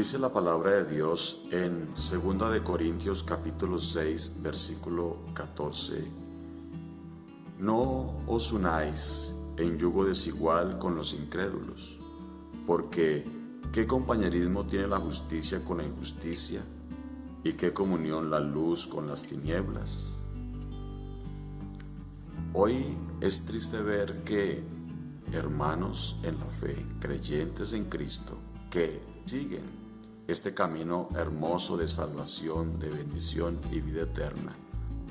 Dice la palabra de Dios en 2 de Corintios capítulo 6, versículo 14. No os unáis en yugo desigual con los incrédulos, porque ¿qué compañerismo tiene la justicia con la injusticia? ¿Y qué comunión la luz con las tinieblas? Hoy es triste ver que hermanos en la fe, creyentes en Cristo, que siguen este camino hermoso de salvación, de bendición y vida eterna,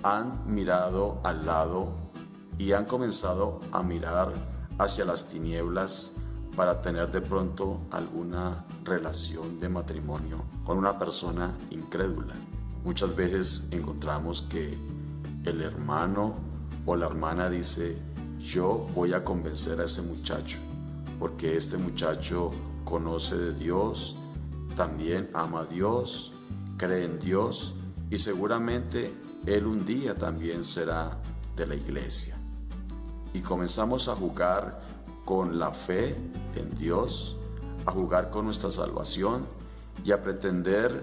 han mirado al lado y han comenzado a mirar hacia las tinieblas para tener de pronto alguna relación de matrimonio con una persona incrédula. Muchas veces encontramos que el hermano o la hermana dice: yo voy a convencer a ese muchacho, porque este muchacho conoce de Dios, también ama a Dios, cree en Dios y seguramente él un día también será de la iglesia. Y comenzamos a jugar con la fe en Dios, a jugar con nuestra salvación y a pretender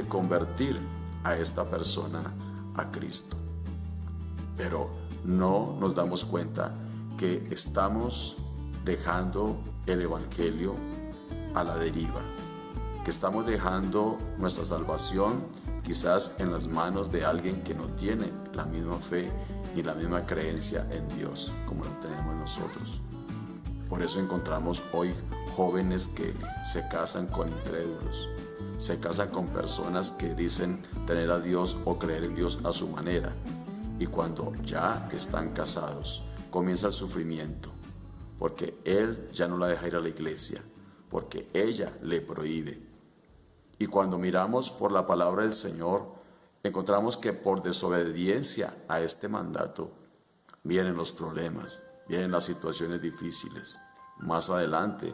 convertir a esta persona a Cristo. Pero no nos damos cuenta que estamos dejando el evangelio a la deriva, que estamos dejando nuestra salvación quizás en las manos de alguien que no tiene la misma fe ni la misma creencia en Dios como lo tenemos nosotros. Por eso encontramos hoy jóvenes que se casan con incrédulos, se casan con personas que dicen tener a Dios o creer en Dios a su manera, y cuando ya están casados comienza el sufrimiento, porque él ya no la deja ir a la iglesia, porque ella le prohíbe. Y cuando miramos por la palabra del Señor, encontramos que por desobediencia a este mandato vienen los problemas, vienen las situaciones difíciles. Más adelante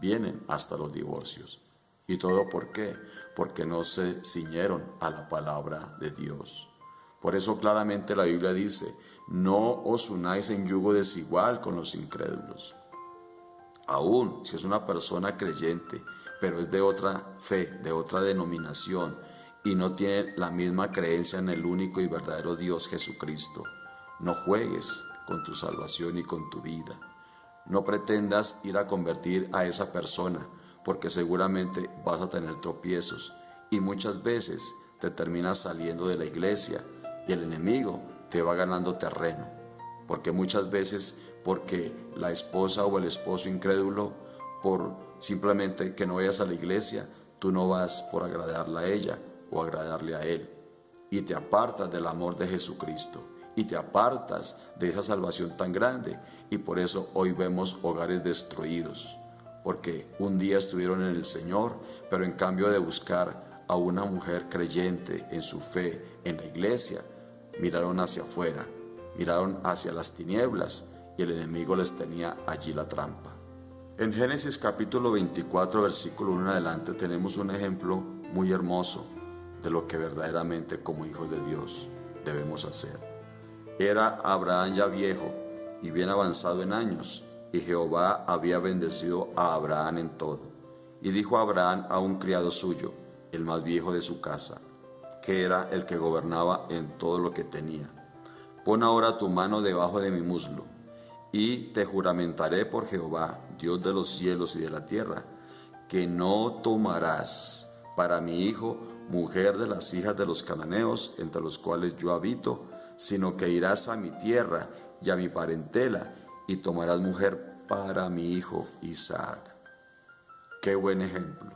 vienen hasta los divorcios. ¿Y todo por qué? Porque no se ciñeron a la palabra de Dios. Por eso claramente la Biblia dice: no os unáis en yugo desigual con los incrédulos. Aún si es una persona creyente, pero es de otra fe, de otra denominación, y no tiene la misma creencia en el único y verdadero Dios Jesucristo, no juegues con tu salvación y con tu vida. No pretendas ir a convertir a esa persona, porque seguramente vas a tener tropiezos, y muchas veces te terminas saliendo de la iglesia, y el enemigo te va ganando terreno, porque muchas veces, porque la esposa o el esposo incrédulo, por simplemente que no vayas a la iglesia, tú no vas por agradarla a ella o agradarle a él, y te apartas del amor de Jesucristo, y te apartas de esa salvación tan grande, y por eso hoy vemos hogares destruidos, porque un día estuvieron en el Señor, pero en cambio de buscar a una mujer creyente en su fe en la iglesia, miraron hacia afuera, miraron hacia las tinieblas, y el enemigo les tenía allí la trampa. En Génesis capítulo 24, versículo 1 en adelante, tenemos un ejemplo muy hermoso de lo que verdaderamente como hijos de Dios debemos hacer. Era Abraham ya viejo y bien avanzado en años, y Jehová había bendecido a Abraham en todo. Y dijo Abraham a un criado suyo, el más viejo de su casa, que era el que gobernaba en todo lo que tenía: pon ahora tu mano debajo de mi muslo, y te juramentaré por Jehová, Dios de los cielos y de la tierra, que no tomarás para mi hijo mujer de las hijas de los cananeos, entre los cuales yo habito, sino que irás a mi tierra y a mi parentela, y tomarás mujer para mi hijo Isaac. Qué buen ejemplo.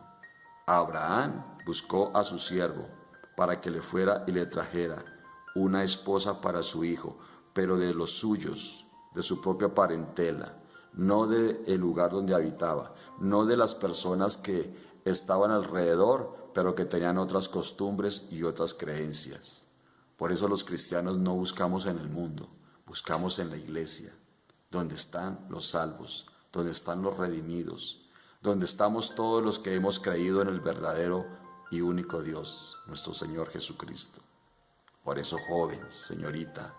Abraham buscó a su siervo para que le fuera y le trajera una esposa para su hijo, pero de los suyos, de su propia parentela, no del lugar donde habitaba, no de las personas que estaban alrededor, pero que tenían otras costumbres y otras creencias. Por eso los cristianos no buscamos en el mundo, buscamos en la iglesia, donde están los salvos, donde están los redimidos, donde estamos todos los que hemos creído en el verdadero y único Dios, nuestro Señor Jesucristo. Por eso, joven, señorita,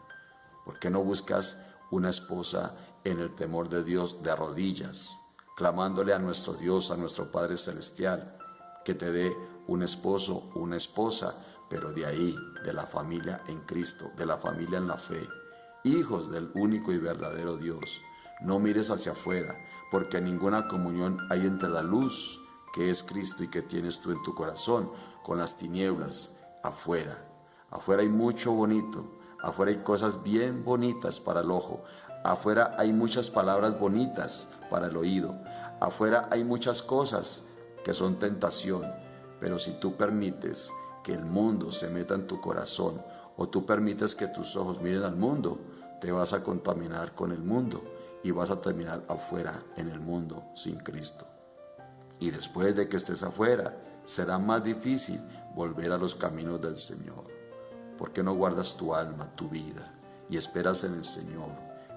¿por qué no buscas una esposa en el temor de Dios de rodillas, clamándole a nuestro Dios, a nuestro Padre Celestial, que te dé un esposo, una esposa, pero de ahí, de la familia en Cristo, de la familia en la fe, hijos del único y verdadero Dios. No mires hacia afuera, porque ninguna comunión hay entre la luz que es Cristo y que tienes tú en tu corazón con las tinieblas afuera. Afuera hay mucho bonito, afuera hay cosas bien bonitas para el ojo, afuera hay muchas palabras bonitas para el oído, afuera hay muchas cosas que son tentación, pero si tú permites que el mundo se meta en tu corazón o tú permites que tus ojos miren al mundo, te vas a contaminar con el mundo y vas a terminar afuera en el mundo sin Cristo. Y después de que estés afuera, será más difícil volver a los caminos del Señor. ¿Por qué no guardas tu alma, tu vida, y esperas en el Señor,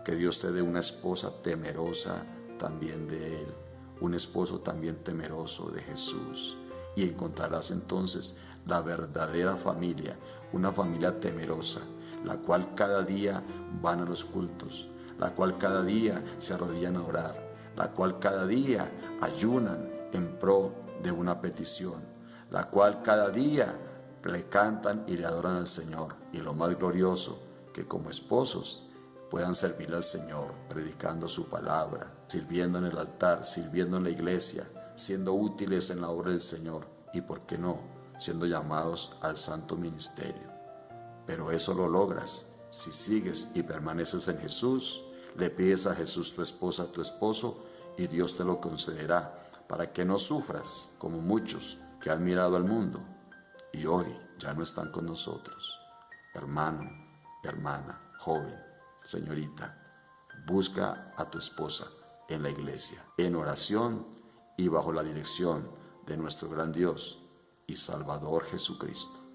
que Dios te dé una esposa temerosa también de Él, un esposo también temeroso de Jesús? Y encontrarás entonces la verdadera familia, una familia temerosa, la cual cada día van a los cultos, la cual cada día se arrodillan a orar, la cual cada día ayunan en pro de una petición, la cual cada día le cantan y le adoran al Señor. Y lo más glorioso, que como esposos puedan servirle al Señor, predicando su palabra, sirviendo en el altar, sirviendo en la iglesia, siendo útiles en la obra del Señor y, ¿por qué no?, siendo llamados al santo ministerio. Pero eso lo logras si sigues y permaneces en Jesús, le pides a Jesús tu esposa, tu esposo, y Dios te lo concederá, para que no sufras como muchos que han mirado al mundo y hoy ya no están con nosotros. Hermano, hermana, joven, señorita, busca a tu esposa en la iglesia, en oración y bajo la dirección de nuestro gran Dios y Salvador Jesucristo.